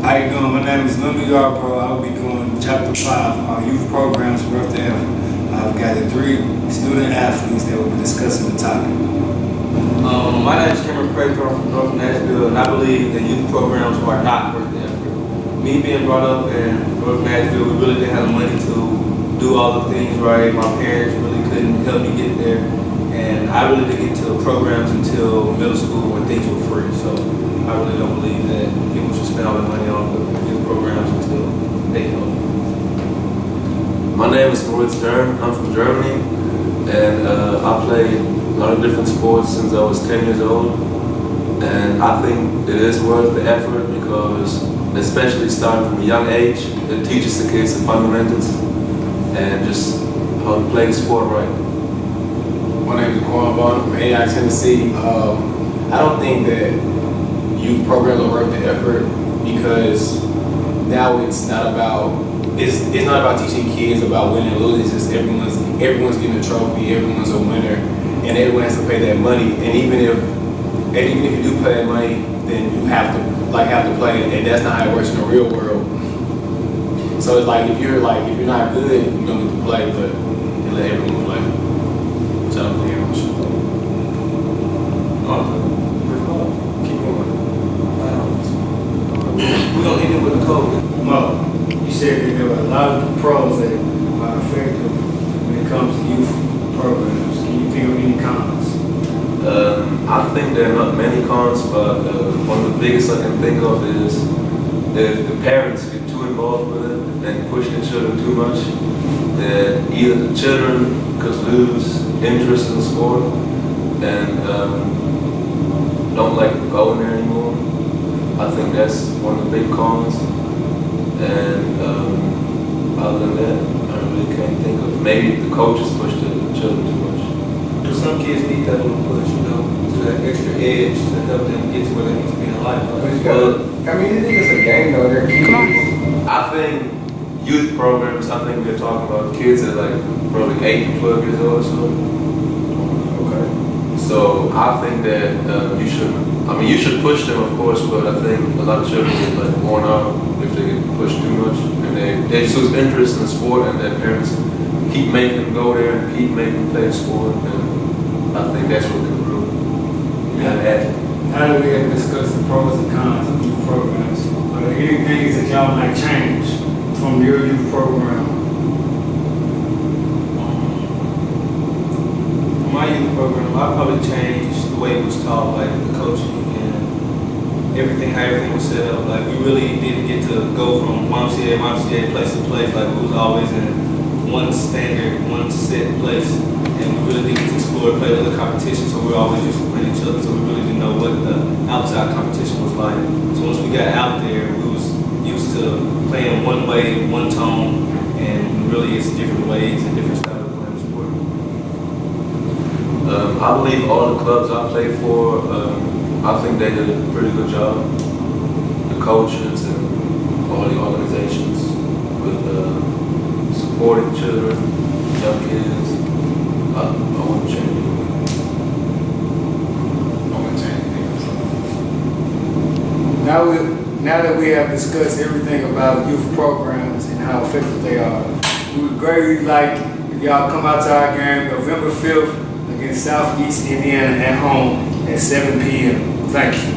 How you doing? My name is Lindal, Yarbrough. I'll be doing Chapter 5, our youth programs worth the effort. I've gathered 3 student athletes that will be discussing the topic. My name is Cameron Craig from North Nashville, and I believe that youth programs are not worth the effort. Me being brought up in North Nashville, we really didn't have the money to do all the things right. My parents really couldn't help me get there, and I really didn't get to programs until middle school when things were free. So I really don't believe that people should spend all their money on the youth programs until they help. My name is Lindal. I'm from Germany, and I played a lot of different sports since I was 10 years old. And I think it is worth the effort because, especially starting from a young age, it teaches the kids the fundamentals and just how to play the sport right. My name is Quan Bond from AI, Tennessee. I don't think that youth programs are worth the effort because now it's not about teaching kids about winning and losing. It's just everyone's getting a trophy, everyone's a winner, and everyone has to pay that money. And even if you do pay that money, then you have to play it, and that's not how it works in the real world. So it's like if you're not good, you don't get to play, but you let everyone play. So I don't think everyone should play. Keep going. We're going to end it with a code. Mo, you said that there were a lot of pros that are effective when it comes to youth programs. Can you think of any cons? I think there are not many cons, but one of the biggest I can think of is if the parents get too involved with it and push their children too much, that either the children could lose interest in the sport and don't like going there anymore. I think that's one of the big cons. And other than that, I really can't think of. Maybe the coaches push the children too much. Do some kids need that little push, to that extra edge to help them get to where they need to be in life? I mean, it is a game though. They're kids. I think youth programs, I think we're talking about kids that are like probably 8 to 12 years old or so. Okay. So I think that you should push them, of course, but I think a lot of children get like worn out if they get pushed too much, and they just lose interest in the sport, and their parents keep making them go there and keep making them play the sport, and I think that's what can ruin. Now that we have discussed the pros and cons of youth programs, are there any things that y'all might change from your youth program? For my youth program, I probably changed the way it was taught, like the coaching and everything, how everything was set up. Like we really didn't get to go from YMCA, place to place. Like we was always in one standard, one set place, and we really didn't get to explore, play other competitions. So we were always used to playing each other. So we really didn't know what the outside competition was like. So once we got out there, we was used to playing one way, one tone, and really it's different ways and different styles of playing the sport. I believe all the clubs I played for, I think they did a pretty good job. The coaches and all the organizations with supporting children, young kids. I wouldn't change it. I wouldn't change anything. Now that we have discussed everything about youth programs and how effective they are, we would greatly like if y'all come out to our game November 5th against Southeast Indiana at home at 7 p.m. Thank you.